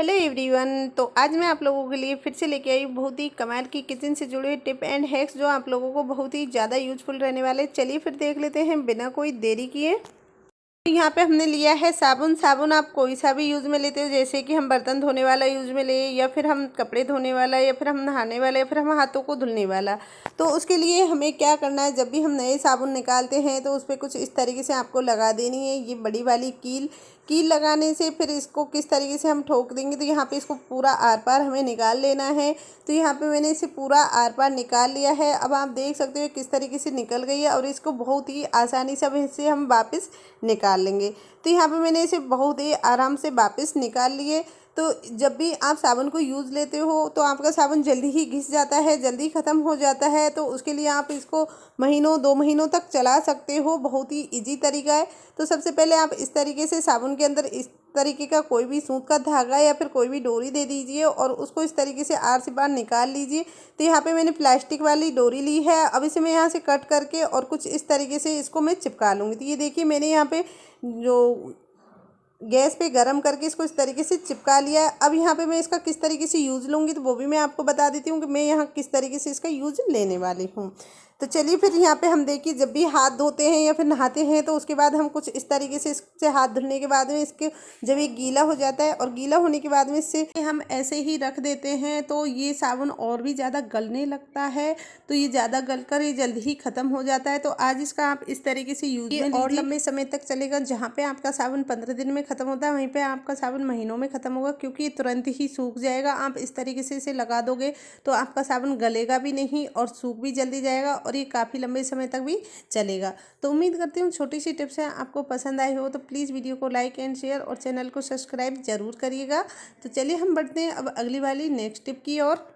Hello everyone. तो आज मैं आप लोगों के लिए फिर से लेके आई बहुत ही कमाल की किचन से जुड़े टिप एंड हैक्स जो आप लोगों को बहुत ही ज़्यादा यूजफुल रहने वाले। चलिए फिर देख लेते हैं बिना कोई देरी किए। यहाँ पे हमने लिया है साबुन। साबुन आप कोई सा भी यूज़ में लेते हो, जैसे कि हम बर्तन धोने वाला यूज़ में ले, या फिर हम कपड़े धोने वाला, या फिर हम नहाने वाला, या फिर हम हाथों को धुलने वाला। तो उसके लिए हमें क्या करना है, जब भी हम नए साबुन निकालते हैं तो उस पर कुछ इस तरीके से आपको लगा देनी है ये बड़ी वाली कील। कील लगाने से फिर इसको किस तरीके से हम ठोक देंगे, तो यहाँ पे इसको पूरा आर पार हमें निकाल लेना है। तो यहाँ पे मैंने इसे पूरा आर पार निकाल लिया है। अब आप देख सकते हो किस तरीके से निकल गई है, और इसको बहुत ही आसानी से अब इससे हम वापस निकाल लेंगे। तो यहाँ पे मैंने इसे बहुत ही आराम से वापस निकाल लिए। तो जब भी आप साबुन को यूज़ लेते हो तो आपका साबुन जल्दी ही घिस जाता है, जल्दी ख़त्म हो जाता है। तो उसके लिए आप इसको महीनों 2 महीनों तक चला सकते हो। बहुत ही इजी तरीका है। तो सबसे पहले आप इस तरीके से साबुन के अंदर इस तरीके का कोई भी सूत का धागा या फिर कोई भी डोरी दे दीजिए, और उसको इस तरीके से आर से बाहर निकाल लीजिए। तो यहाँ पे मैंने प्लास्टिक वाली डोरी ली है। अब इसे मैं यहाँ से कट करके और कुछ इस तरीके से इसको मैं चिपका लूँगी। तो ये देखिए मैंने यहाँ पे जो गैस पे गरम करके इसको इस तरीके से चिपका लिया है। अब यहाँ पे मैं इसका किस तरीके से यूज़ लूँगी तो वो भी मैं आपको बता देती हूँ कि मैं यहाँ किस तरीके से इसका यूज़ लेने वाली हूँ। तो चलिए फिर यहाँ पे हम देखिए, जब भी हाथ धोते हैं या फिर नहाते हैं तो उसके बाद हम कुछ इस तरीके से इससे हाथ धुलने के बाद में इसके जब ये गीला हो जाता है, और गीला होने के बाद में इससे हम ऐसे ही रख देते हैं तो ये साबुन और भी ज़्यादा गलने लगता है। तो ये ज़्यादा गल कर ये जल्दी ही ख़त्म हो जाता है। तो आज इसका आप इस तरीके से यूज़ में और लंबे समय तक चलेगा। जहाँ पे आपका साबुन 15 दिन में ख़त्म होता है, वहीं पे आपका साबुन महीनों में ख़त्म होगा, क्योंकि ये तुरंत ही सूख जाएगा। आप इस तरीके से इसे लगा दोगे तो आपका साबुन गलेगा भी नहीं और सूख भी जल्दी जाएगा, और ये काफ़ी लंबे समय तक भी चलेगा। तो उम्मीद करती हूँ छोटी सी टिप्स हैं आपको पसंद आई हो। तो प्लीज़ वीडियो को लाइक एंड शेयर और चैनल को सब्सक्राइब ज़रूर करिएगा। तो चलिए हम बढ़ते हैं अब अगली वाली नेक्स्ट टिप की ओर।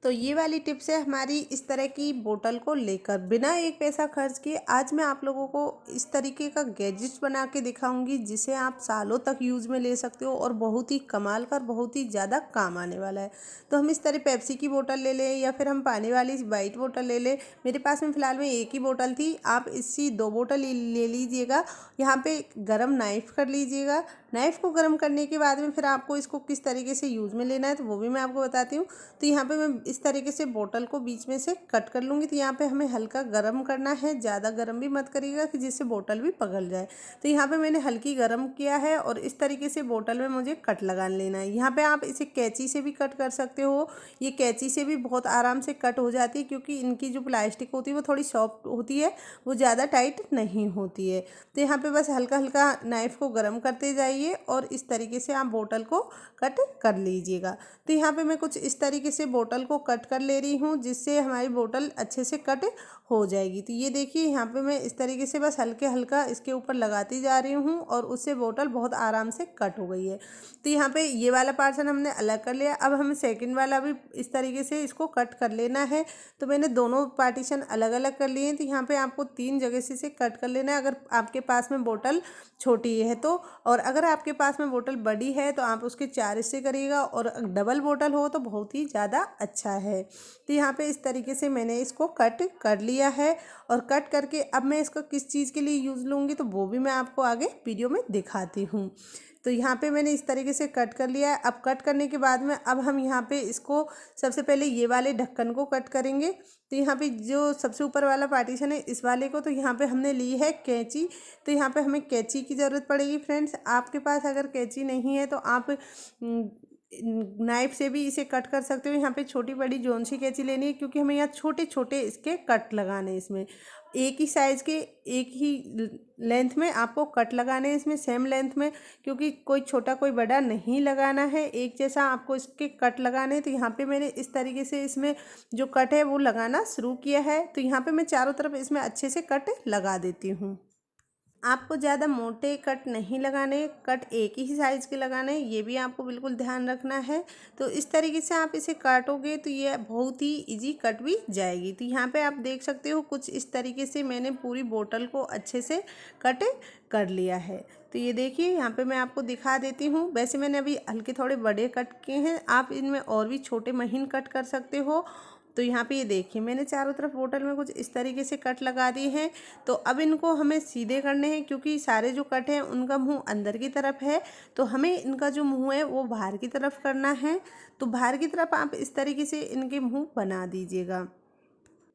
तो ये वाली टिप्स है हमारी इस तरह की बोतल को लेकर बिना एक पैसा खर्च किए। आज मैं आप लोगों को इस तरीके का गैजेट्स बना के दिखाऊंगी जिसे आप सालों तक यूज़ में ले सकते हो, और बहुत ही कमाल कर बहुत ही ज़्यादा काम आने वाला है। तो हम इस तरह पेप्सी की बोतल ले लें या फिर हम पानी वाली वाइट बोतल ले लें। मेरे पास में फ़िलहाल में एक ही बोतल थी, आप इसकी 2 बोतल ले लीजिएगा। यहाँ पे गरम नाइफ़ कर लीजिएगा। नाइफ़ को गर्म करने के बाद में फिर आपको इसको किस तरीके से यूज़ में लेना है तो वो भी मैं आपको बताती हूँ। तो यहाँ पे मैं इस तरीके से बोतल को बीच में से कट कर लूँगी। तो यहाँ पे हमें हल्का गर्म करना है, ज़्यादा गर्म भी मत करिएगा कि जिससे बोतल भी पिघल जाए। तो यहाँ पे मैंने हल्की गर्म किया है, और इस तरीके से बोतल में मुझे कट लगा लेना है। यहाँ पे आप इसे कैंची से भी कट कर सकते हो। ये कैंची से भी बहुत आराम से कट हो जाती है, क्योंकि इनकी जो प्लास्टिक होती है वो थोड़ी सॉफ्ट होती है, वो ज़्यादा टाइट नहीं होती है। तो यहाँ पे बस हल्का हल्का नाइफ़ को गर्म करते जाइए और इस तरीके से आप बोतल को कट कर लीजिएगा। तो यहाँ पे मैं कुछ इस तरीके से बोतल को कट कर ले रही हूँ, जिससे हमारी बोतल अच्छे से कट हो जाएगी। तो ये देखिए यहाँ पे मैं इस तरीके से बस हल्के हल्का इसके ऊपर लगाती जा रही हूँ, और उससे बोतल बहुत आराम से कट हो गई है। तो यहाँ पे ये वाला पार्सन हमने अलग कर लिया। अब हमें सेकंड वाला भी इस तरीके से इसको कट कर लेना है। तो मैंने दोनों पार्टीशन अलग अलग कर लिए हैं। तो यहाँ पे आपको 3 जगह से इसे कट कर लेना है, अगर आपके पास में बोतल छोटी है तो। और अगर आपके पास में बोतल बड़ी है तो आप उसके 4 हिस्से करिएगा, और डबल बोतल हो तो बहुत ही ज़्यादा अच्छा है। तो यहाँ पे इस तरीके से मैंने इसको कट कर लिया है, और कट करके अब मैं इसको किस चीज़ के लिए यूज़ लूँगी तो वो भी मैं आपको आगे वीडियो में दिखाती हूँ। तो यहाँ पे मैंने इस तरीके से कट कर लिया है। अब कट करने के बाद में अब हम यहाँ पे इसको सबसे पहले ये वाले ढक्कन को कट करेंगे। तो यहाँ पे जो सबसे ऊपर वाला पार्टीशन है इस वाले को, तो यहाँ पे हमने ली है कैंची। तो यहाँ पे हमें कैंची की ज़रूरत पड़ेगी फ्रेंड्स। आपके पास अगर कैंची नहीं है तो आप नाइफ से भी इसे कट कर सकते हो। यहाँ पे छोटी बड़ी जोन सी कैंची लेनी है, क्योंकि हमें यहाँ छोटे छोटे इसके कट लगाने हैं। इसमें एक ही साइज़ के एक ही लेंथ में आपको कट लगाने हैं, इसमें सेम लेंथ में, क्योंकि कोई छोटा कोई बड़ा नहीं लगाना है, एक जैसा आपको इसके कट लगाने हैं। तो यहाँ पे मैंने इस तरीके से इसमें जो कट है वो लगाना शुरू किया है। तो यहाँ पे मैं चारों तरफ इसमें अच्छे से कट लगा देती हूँ। आपको ज़्यादा मोटे कट नहीं लगाने, कट एक ही साइज़ के लगाने, ये भी आपको बिल्कुल ध्यान रखना है। तो इस तरीके से आप इसे काटोगे तो ये बहुत ही इजी कट भी जाएगी। तो यहाँ पे आप देख सकते हो कुछ इस तरीके से मैंने पूरी बोतल को अच्छे से कट कर लिया है। तो ये देखिए यहाँ पे मैं आपको दिखा देती हूँ। वैसे मैंने अभी हल्के थोड़े बड़े कट किए हैं, आप इनमें और भी छोटे महीन कट कर सकते हो। तो यहाँ पे ये देखिए मैंने चारों तरफ बोतल में कुछ इस तरीके से कट लगा दिए हैं। तो अब इनको हमें सीधे करने हैं, क्योंकि सारे जो कट हैं उनका मुंह अंदर की तरफ है, तो हमें इनका जो मुंह है वो बाहर की तरफ करना है। तो बाहर की तरफ आप इस तरीके से इनके मुंह बना दीजिएगा।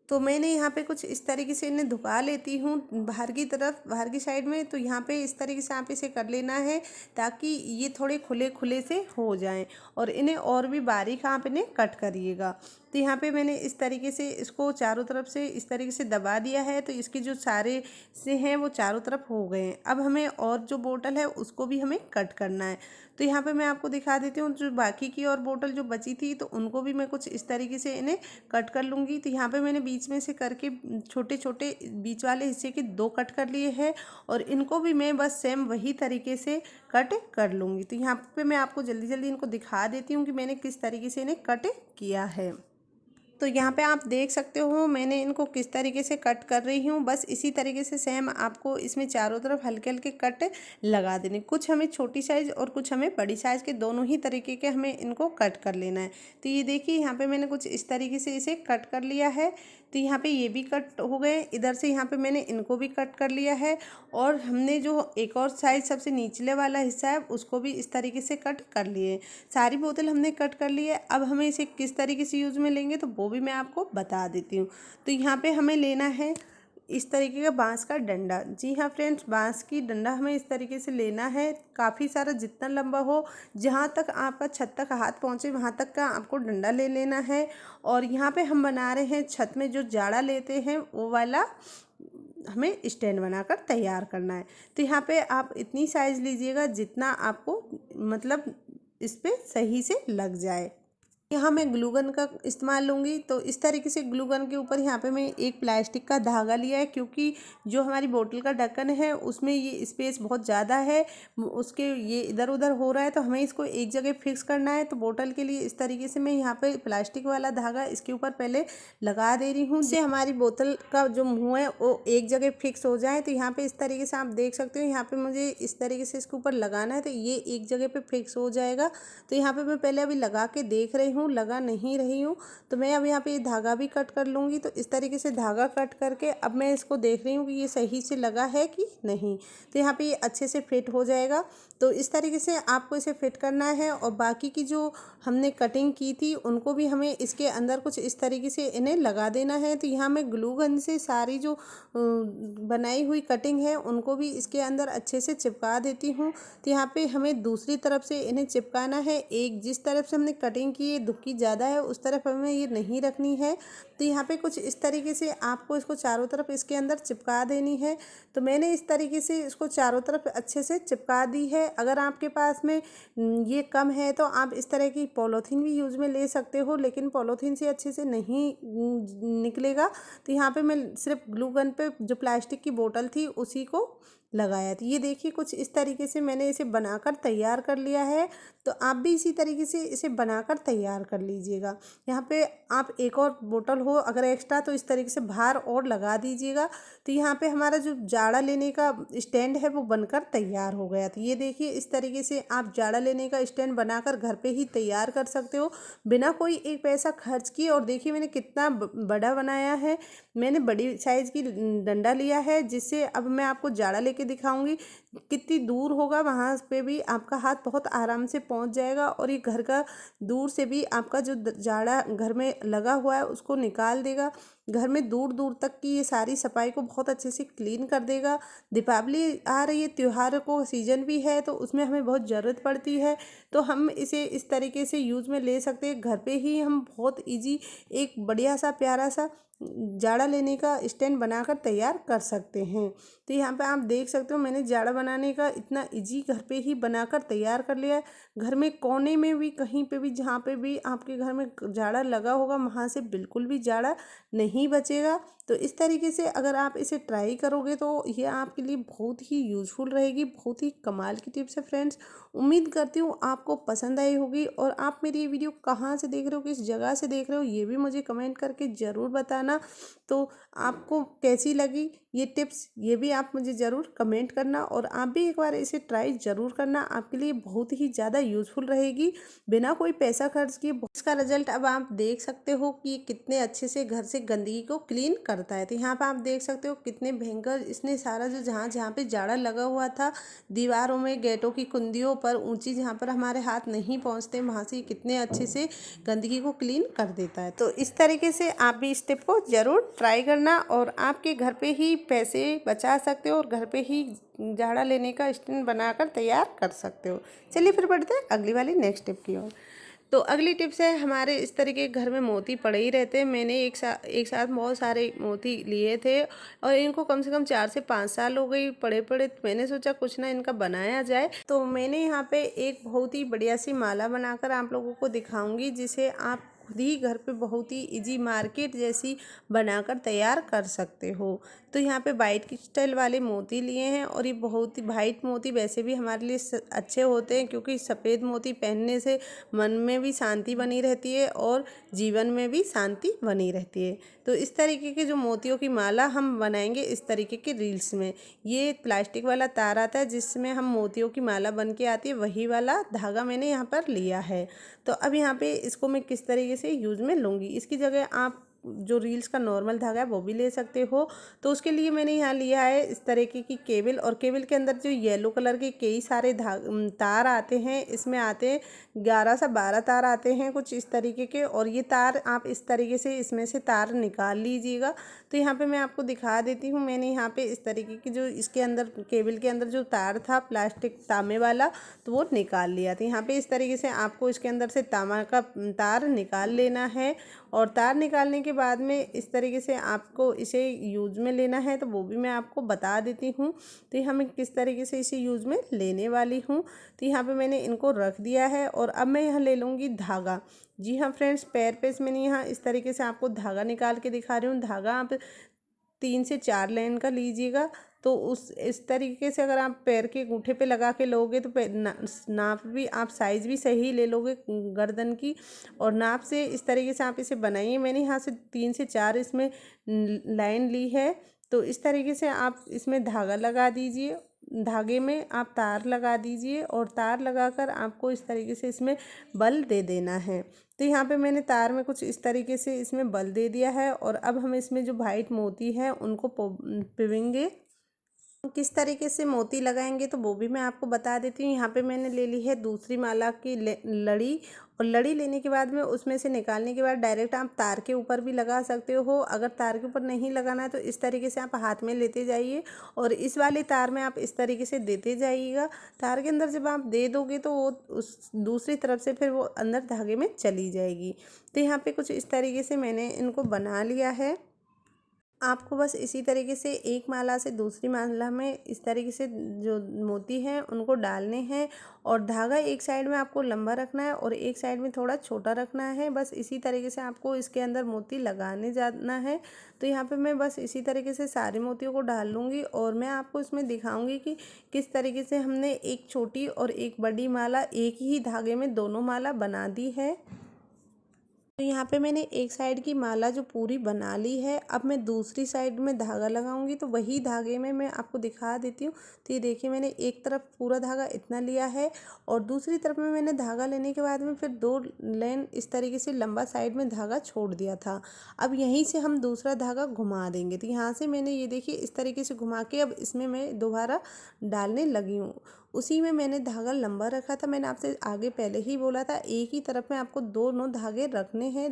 तो मैंने यहाँ पे कुछ इस तरीके से इन्हें झुका लेती हूँ बाहर की तरफ, बाहर की साइड में। तो यहाँ पे इस तरीके से आप इसे कर लेना है, ताकि ये थोड़े खुले खुले से हो जाएं, और इन्हें और भी बारीक आप इन्हें कट करिएगा। तो यहाँ पे मैंने इस तरीके से इसको चारों तरफ से इस तरीके से दबा दिया है, तो इसके जो सारे से हैं वो चारों तरफ हो गए हैं। अब हमें और जो बोतल है उसको भी हमें कट करना है। तो यहाँ पे मैं आपको दिखा देती हूँ, जो बाकी की और बोतल जो बची थी तो उनको भी मैं कुछ इस तरीके से इन्हें कट कर लूँगी। तो यहाँ पे मैंने बीच में से करके छोटे छोटे बीच वाले हिस्से के 2 कट कर लिए हैं, और इनको भी मैं बस सेम वही तरीके से कट कर लूँगी। तो यहाँ पे मैं आपको जल्दी जल्दी इनको दिखा देती हूँ कि मैंने किस तरीके से इन्हें कट किया है। तो यहाँ पे आप देख सकते हो मैंने इनको किस तरीके से कट कर रही हूँ। बस इसी तरीके से सेम आपको इसमें चारों तरफ हल्के हल्के कट लगा देने। कुछ हमें छोटी साइज़ और कुछ हमें बड़ी साइज़ के, दोनों ही तरीके के हमें इनको कट कर लेना है। तो ये देखिए यहाँ पे मैंने कुछ इस तरीके से इसे कट कर लिया है। तो यहाँ पे ये भी कट हो गए, इधर से यहाँ पे मैंने इनको भी कट कर लिया है, और हमने जो एक और साइज सबसे निचले वाला हिस्सा है उसको भी इस तरीके से कट कर लिए। सारी बोतल हमने कट कर ली है। अब हमें इसे किस तरीके से यूज़ में लेंगे तो वो भी मैं आपको बता देती हूँ। तो यहाँ पे हमें लेना है इस तरीके का बांस का डंडा। जी हाँ फ्रेंड्स, बांस की डंडा हमें इस तरीके से लेना है, काफ़ी सारा, जितना लंबा हो, जहाँ तक आपका छत तक हाथ पहुँचे वहाँ तक का आपको डंडा ले लेना है। और यहाँ पे हम बना रहे हैं छत में जो जाड़ा लेते हैं वो वाला हमें स्टैंड बनाकर तैयार करना है। तो यहाँ पे आप इतनी साइज़ लीजिएगा जितना आपको मतलब इस पे सही से लग जाए। यहाँ मैं ग्लू गन का इस्तेमाल लूँगी। तो इस तरीके से ग्लू गन के ऊपर यहाँ पे मैं एक प्लास्टिक का धागा लिया है, क्योंकि जो हमारी बोतल का ढक्कन है उसमें ये स्पेस बहुत ज़्यादा है, उसके ये इधर उधर हो रहा है, तो हमें इसको एक जगह फिक्स करना है। तो बोतल के लिए इस तरीके से मैं यहाँ पे प्लास्टिक वाला धागा इसके ऊपर पहले लगा दे रही हूँ, जिससे हमारी बोतल का जो मुँह है वो एक जगह फिक्स हो जाए। तो यहाँ पर इस तरीके से आप देख सकते हो, यहाँ पर मुझे इस तरीके से इसके ऊपर लगाना है, तो ये एक जगह पर फिक्स हो जाएगा। तो यहाँ पर मैं पहले अभी लगा के देख रही हूँ, लगा नहीं रही हूँ। तो मैं अब यहाँ पे ये धागा भी कट कर लूँगी। तो इस तरीके से धागा कट करके अब मैं इसको देख रही हूँ कि ये सही से लगा है कि नहीं। तो यहाँ पे ये अच्छे से फिट हो जाएगा। तो इस तरीके से आपको इसे फिट करना है, और बाकी की जो हमने कटिंग की थी उनको भी हमें इसके अंदर कुछ इस तरीके से इन्हें लगा देना है। तो यहाँ मैं ग्लू गन से सारी जो बनाई हुई कटिंग है उनको भी इसके अंदर अच्छे से चिपका देती हूँ। तो यहाँ पे हमें दूसरी तरफ से इन्हें चिपकाना है। एक जिस तरफ से हमने कटिंग की है दुक्की ज़्यादा है उस तरफ हमें ये नहीं रखनी है। तो यहाँ पे कुछ इस तरीके से आपको इसको चारों तरफ इसके अंदर चिपका देनी है। तो मैंने इस तरीके से इसको चारों तरफ अच्छे से चिपका दी है। अगर आपके पास में ये कम है तो आप इस तरह की पॉलीथीन भी यूज़ में ले सकते हो, लेकिन पॉलीथीन से अच्छे से नहीं निकलेगा। तो यहाँ पे मैं सिर्फ ग्लू गन पे जो प्लास्टिक की बोतल थी उसी को लगाया। तो ये देखिए कुछ इस तरीके से मैंने इसे बनाकर तैयार कर लिया है। तो आप भी इसी तरीके से इसे बनाकर तैयार कर लीजिएगा। यहाँ पे आप एक और बोतल हो अगर एक्स्ट्रा तो इस तरीके से बाहर और लगा दीजिएगा। तो यहाँ पे हमारा जो जाड़ा लेने का स्टैंड है वो बनकर तैयार हो गया। तो ये देखिए इस तरीके से आप जाड़ा लेने का स्टैंड बनाकर घर पे ही तैयार कर सकते हो बिना कोई एक पैसा खर्च किए। और देखिए मैंने कितना बड़ा बनाया है। मैंने बड़ी साइज़ की डंडा लिया है, जिससे अब मैं आपको जाड़ा लेके दिखाऊंगी कितनी दूर होगा, वहाँ पे भी आपका हाथ बहुत आराम से पहुँच जाएगा। और ये घर का दूर से भी आपका जो जाड़ा घर में लगा हुआ है उसको निकाल देगा। घर में दूर दूर तक की ये सारी सफाई को बहुत अच्छे से क्लीन कर देगा। दीपावली आ रही है, त्यौहार को सीजन भी है, तो उसमें हमें बहुत ज़रूरत पड़ती है। तो हम इसे इस तरीके से यूज़ में ले सकते हैं। घर पे ही हम बहुत इजी एक बढ़िया सा प्यारा सा जाड़ा लेने का स्टैंड बनाकर तैयार कर सकते हैं। तो यहाँ पे आप देख सकते हो मैंने जाड़ा बनाने का इतना इजी घर पे ही बनाकर तैयार कर लिया है। घर में कोने में भी कहीं पे भी जहाँ पे भी आपके घर में जाड़ा लगा होगा वहाँ से बिल्कुल भी जाड़ा नहीं बचेगा। तो इस तरीके से अगर आप इसे ट्राई करोगे तो ये आपके लिए बहुत ही यूज़फुल रहेगी। बहुत ही कमाल की टिप्स है फ्रेंड्स। उम्मीद करती हूँ आपको पसंद आई होगी। और आप मेरी ये वीडियो कहाँ से देख रहे हो, किस जगह से देख रहे हो, ये भी मुझे कमेंट करके ज़रूर बताना। तो आपको कैसी लगी ये टिप्स, ये भी आप मुझे ज़रूर कमेंट करना। और आप भी एक बार इसे ट्राई ज़रूर करना, आपके लिए बहुत ही ज़्यादा यूज़फुल रहेगी बिना कोई पैसा खर्च किए। इसका रिजल्ट अब आप देख सकते हो कि कितने अच्छे से घर से गंदगी को क्लीन करता है। तो यहाँ पर आप देख सकते हो कितने भयंकर इसने सारा जो जहाँ जहाँ पे जाड़ा लगा हुआ था दीवारों में, गेटों की कुंदियों पर ऊंची, जहाँ पर हमारे हाथ नहीं पहुँचते, वहाँ से कितने अच्छे से गंदगी को क्लीन कर देता है। तो इस तरीके से आप भी इस टिप को ज़रूर ट्राई करना और आपके घर पे ही पैसे बचा सकते हो और घर पे ही झाड़ा लेने का स्टैंड बनाकर तैयार कर सकते हो। चलिए फिर बढ़ते हैं अगली वाली नेक्स्ट टिप की ओर। तो अगली टिप्स है, हमारे इस तरीके घर में मोती पड़े ही रहते हैं। मैंने एक साथ बहुत सारे मोती लिए थे और इनको कम से कम 4 से 5 साल हो गई पड़े पड़े। तो मैंने सोचा कुछ ना इनका बनाया जाए। तो मैंने यहाँ पे एक बहुत ही बढ़िया सी माला बनाकर आप लोगों को दिखाऊंगी, जिसे आप खुद ही घर पे बहुत ही इजी मार्केट जैसी बनाकर तैयार कर सकते हो। तो यहाँ पे वाइट क्रिस्टल वाले मोती लिए हैं और ये बहुत ही वाइट मोती वैसे भी हमारे लिए अच्छे होते हैं, क्योंकि सफ़ेद मोती पहनने से मन में भी शांति बनी रहती है और जीवन में भी शांति बनी रहती है। तो इस तरीके के जो मोतियों की माला हम बनाएंगे इस तरीके के रील्स में। ये प्लास्टिक वाला तार आता है जिसमें हम मोतियों की माला बन के आती है, वही वाला धागा मैंने यहाँ पर लिया है। तो अब यहाँ पे इसको मैं किस तरीके से यूज़ में लूँगी, इसकी जगह आप जो रील्स का नॉर्मल धागा है वो भी ले सकते हो। तो उसके लिए मैंने यहाँ लिया है इस तरीके की केबल, और केबल के अंदर जो येलो कलर के कई सारे तार आते हैं, इसमें आते हैं 11 से 12 तार आते हैं कुछ इस तरीके के। और ये तार आप इस तरीके से इसमें से तार निकाल लीजिएगा। तो यहाँ पे मैं आपको दिखा देती हूँ। मैंने यहाँ पे इस तरीके की जो इसके अंदर केबल के अंदर जो तार था प्लास्टिक तांबे वाला, तो वो निकाल लिया था। यहाँ पे इस तरीके से आपको इसके अंदर से तांबा का तार निकाल लेना है। और तार निकालने के बाद में इस तरीके से आपको इसे यूज़ में लेना है, तो वो भी मैं आपको बता देती हूँ। तो यहाँ मैं किस तरीके से इसे यूज़ में लेने वाली हूँ। तो यहाँ पे मैंने इनको रख दिया है और अब मैं यहाँ ले लूँगी धागा। जी हाँ फ्रेंड्स, पैर पे मैंने यहाँ इस तरीके से आपको धागा निकाल के दिखा रही हूँ। धागा आप 3 से 4 लाइन का लीजिएगा। तो इस तरीके से अगर आप पैर के अंगूठे पे लगा के लोगे तो नाप भी आप साइज़ भी सही ले लोगे गर्दन की, और नाप से इस तरीके से आप इसे बनाइए। मैंने यहाँ से 3 से 4 इसमें लाइन ली है। तो इस तरीके से आप इसमें धागा लगा दीजिए, धागे में आप तार लगा दीजिए और तार लगाकर आपको इस तरीके से इसमें बल दे देना है। तो यहाँ पे मैंने तार में कुछ इस तरीके से इसमें बल दे दिया है। और अब हम इसमें जो वाइट मोती है उनको पिवेंगे। किस तरीके से मोती लगाएंगे तो वो भी मैं आपको बता देती हूँ। यहाँ पे मैंने ले ली है दूसरी माला की लड़ी, और लड़ी लेने के बाद में उसमें से निकालने के बाद डायरेक्ट आप तार के ऊपर भी लगा सकते हो। अगर तार के ऊपर नहीं लगाना है तो इस तरीके से आप हाथ में लेते जाइए और इस वाले तार में आप इस तरीके से देते जाइएगा। तार के अंदर जब आप दे दोगे तो वो उस दूसरी तरफ से फिर वो अंदर धागे में चली जाएगी। तो यहाँ पे कुछ इस तरीके से मैंने इनको बना लिया है। आपको बस इसी तरीके से एक माला से दूसरी माला में इस तरीके से जो मोती हैं उनको डालने हैं, और धागा एक साइड में आपको लंबा रखना है और एक साइड में थोड़ा छोटा रखना है। बस इसी तरीके से आपको इसके अंदर मोती लगाने जाना है। तो यहाँ पे मैं बस इसी तरीके से सारे मोतियों को डाल लूँगी और मैं आपको इसमें दिखाऊंगी कि किस तरीके से हमने एक छोटी और एक बड़ी माला एक ही धागे में दोनों माला बना दी है। तो यहाँ पे मैंने एक साइड की माला जो पूरी बना ली है। अब मैं दूसरी साइड में धागा लगाऊंगी, तो वही धागे में मैं आपको दिखा देती हूँ। तो ये देखिए मैंने एक तरफ पूरा धागा इतना लिया है और दूसरी तरफ में मैंने धागा लेने के बाद में फिर 2 लाइन इस तरीके से लंबा साइड में धागा छोड़ दिया था। अब यहीं से हम दूसरा धागा घुमा देंगे। तो यहाँ से मैंने ये देखिए इस तरीके से घुमा के अब इसमें मैं दोबारा डालने लगी हूँ। उसी में मैंने धागा लंबा रखा था। मैंने आपसे आगे पहले ही बोला था एक ही तरफ में आपको दोनों धागे रखने हैं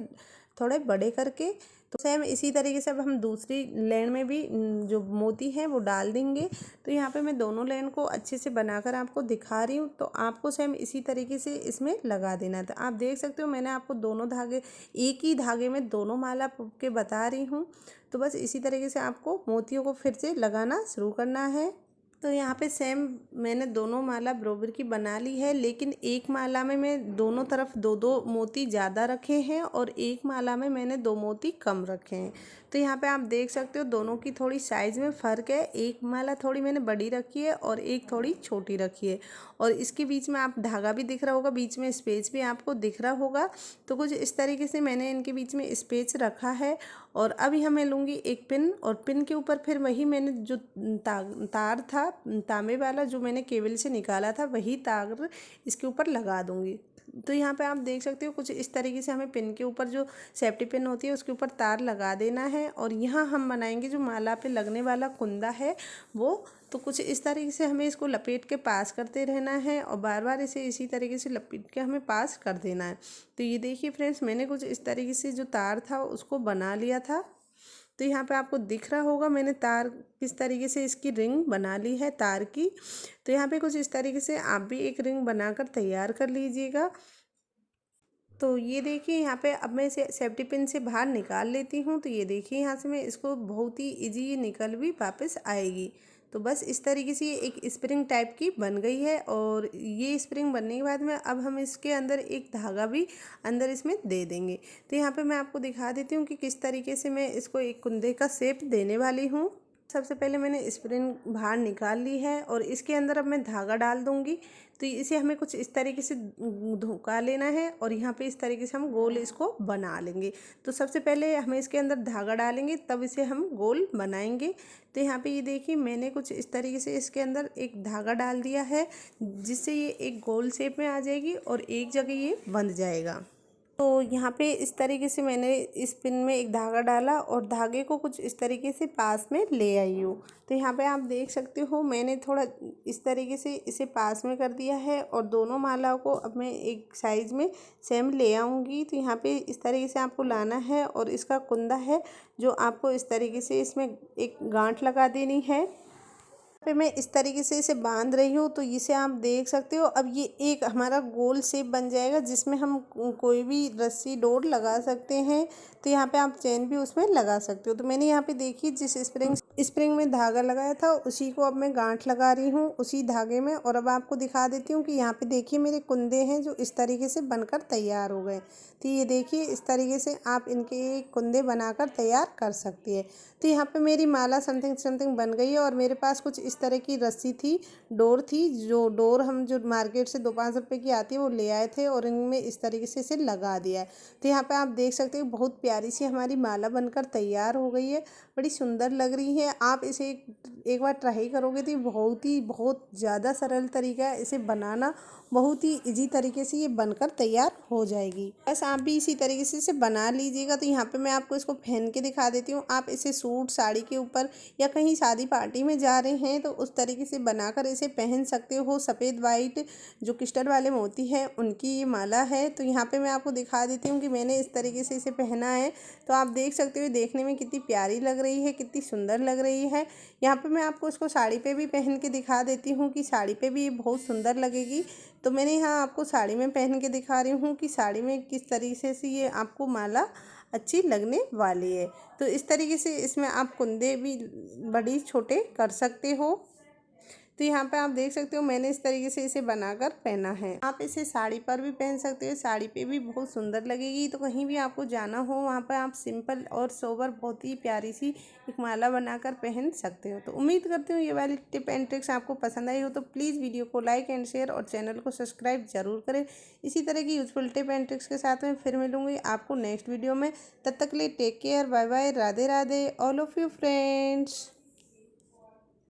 थोड़े बड़े करके। तो सेम इसी तरीके से अब हम दूसरी लाइन में भी जो मोती है वो डाल देंगे। तो यहाँ पे मैं दोनों लाइन को अच्छे से बनाकर आपको दिखा रही हूँ। तो आपको सेम इसी तरीके से इसमें लगा देना था। आप देख सकते हो मैंने आपको दोनों धागे एक ही धागे में दोनों माला के बता रही हूँ। तो बस इसी तरीके से आपको मोतियों को फिर से लगाना शुरू करना है। तो यहाँ पे सेम मैंने दोनों माला बरोबर की बना ली है, लेकिन एक माला में मैं दोनों तरफ दो दो मोती ज़्यादा रखे हैं और एक माला में मैंने 2 मोती कम रखे हैं। तो यहाँ पे आप देख सकते हो दोनों की थोड़ी साइज़ में फ़र्क है। एक माला थोड़ी मैंने बड़ी रखी है और एक थोड़ी छोटी रखी है। और इसके बीच में आप धागा भी दिख रहा होगा, बीच में स्पेस भी आपको दिख रहा होगा। तो कुछ इस तरीके से मैंने इनके बीच में स्पेस रखा है। और अब यहाँ मैं लूँगी एक पिन, और पिन के ऊपर फिर वही मैंने जो तार था तांबे वाला जो मैंने केबल से निकाला था, वही तार इसके ऊपर लगा दूँगी। तो यहाँ पे आप देख सकते हो कुछ इस तरीके से हमें पिन के ऊपर जो सेफ्टी पिन होती है उसके ऊपर तार लगा देना है। और यहाँ हम बनाएंगे जो माला पे लगने वाला कुंदा है वो। तो कुछ इस तरीके से हमें इसको लपेट के पास करते रहना है और बार बार इसे इसी तरीके से लपेट के हमें पास कर देना है। तो ये देखिए फ्रेंड्स, मैंने कुछ इस तरीके से जो तार था उसको बना लिया था। तो यहाँ पे आपको दिख रहा होगा मैंने तार किस तरीके से इसकी रिंग बना ली है तार की। तो यहाँ पे कुछ इस तरीके से आप भी एक रिंग बनाकर तैयार कर लीजिएगा। तो ये देखिए यहाँ पे अब मैं इसे सेफ्टी पिन से बाहर निकाल लेती हूँ। तो ये देखिए यहाँ से मैं इसको बहुत ही इजी ये निकल भी वापस आएगी। तो बस इस तरीके से ये एक स्प्रिंग टाइप की बन गई है। और ये स्प्रिंग बनने के बाद में अब हम इसके अंदर एक धागा भी अंदर इसमें दे देंगे। तो यहाँ पे मैं आपको दिखा देती हूँ कि किस तरीके से मैं इसको एक कुंदे का शेप देने वाली हूँ। सबसे पहले मैंने स्प्रिंग बाहर निकाल ली है और इसके अंदर अब मैं धागा डाल दूँगी। तो इसे हमें कुछ इस तरीके से धोखा लेना है और यहाँ पे इस तरीके से हम गोल इसको बना लेंगे। तो सबसे पहले हमें इसके अंदर धागा डालेंगे, तब इसे हम गोल बनाएंगे। तो यहाँ पे ये देखिए मैंने कुछ इस तरीके से इसके अंदर एक धागा डाल दिया है, जिससे ये एक गोल शेप में आ जाएगी और एक जगह ये बंध जाएगा। तो यहाँ पे इस तरीके से मैंने इस पिन में एक धागा डाला और धागे को कुछ इस तरीके से पास में ले आई हूँ। तो यहाँ पे आप देख सकते हो मैंने थोड़ा इस तरीके से इसे पास में कर दिया है और दोनों मालाओं को अब मैं एक साइज़ में सेम ले आऊँगी। तो यहाँ पे इस तरीके से आपको लाना है और इसका कुंदा है जो आपको इस तरीके से इसमें एक गांठ लगा देनी है। पे मैं इस तरीके से इसे बांध रही हूँ। तो इसे आप देख सकते हो अब ये एक हमारा गोल शेप बन जाएगा, जिसमें हम कोई भी रस्सी डोर लगा सकते हैं। तो यहाँ पे आप चेन भी उसमें लगा सकते हो। तो मैंने यहाँ पे देखिए जिस स्प्रिंग में धागा लगाया था उसी को अब मैं गांठ लगा रही हूँ उसी धागे में। और अब आपको दिखा देती हूँ कि यहाँ पे देखिए मेरे कुंदे हैं जो इस तरीके से बनकर तैयार हो गए। तो ये देखिए इस तरीके से आप इनके कुंदे बनाकर तैयार कर सकती है। तो यहाँ पे मेरी माला समथिंग बन गई है। और मेरे पास कुछ इस तरह की रस्सी थी, डोर थी, जो डोर हम जो मार्केट से 2-5 रुपए की आती है वो ले आए थे और इनमें इस तरीके से इसे लगा दिया है। तो यहाँ पे आप देख सकते हो बहुत प्यारी सी हमारी माला बनकर तैयार हो गई है, बड़ी सुंदर लग रही है। आप इसे एक बार ट्राई करोगे तो बहुत ज़्यादा सरल तरीका है इसे बनाना, बहुत ही इजी तरीके से ये बनकर तैयार हो जाएगी। बस आप भी इसी तरीके से इसे बना लीजिएगा। तो यहाँ पे मैं आपको इसको पहन के दिखा देती हूँ। आप इसे सूट साड़ी के ऊपर या कहीं शादी पार्टी में जा रहे हैं तो उस तरीके से बनाकर इसे पहन सकते हो। सफ़ेद वाइट जो क्रिस्टल वाले मोती हैं उनकी ये माला है। तो यहाँ पे मैं आपको दिखा देती हूँ कि मैंने इस तरीके से इसे पहना है। तो आप देख सकते हो देखने में कितनी प्यारी लग रही है, कितनी सुंदर लग रही है। यहाँ पे मैं आपको इसको साड़ी पे भी पहन के दिखा देती हूँ कि साड़ी पे भी ये बहुत सुंदर लगेगी। तो मैंने यहाँ आपको साड़ी में पहन के दिखा रही हूँ कि साड़ी में किस तरीके से ये आपको माला अच्छी लगने वाली है। तो इस तरीके से इसमें आप कुंदे भी बड़ी छोटे कर सकते हो। तो यहाँ पे आप देख सकते हो मैंने इस तरीके से इसे बनाकर पहना है। आप इसे साड़ी पर भी पहन सकते हो, साड़ी पे भी बहुत सुंदर लगेगी। तो कहीं भी आपको जाना हो वहाँ पर आप सिंपल और सोबर बहुत ही प्यारी सी एक माला बनाकर पहन सकते हो। तो उम्मीद करती हूँ ये वाली टिप एंड ट्रिक्स आपको पसंद आई हो। तो प्लीज़ वीडियो को लाइक एंड शेयर और चैनल को सब्सक्राइब जरूर करें। इसी तरह की यूजफुल टिप एंड ट्रिक्स के साथ में फिर मिलूँगी आपको नेक्स्ट वीडियो में। तब तक के लिए take care, bye bye, Radhe Radhe all of you friends.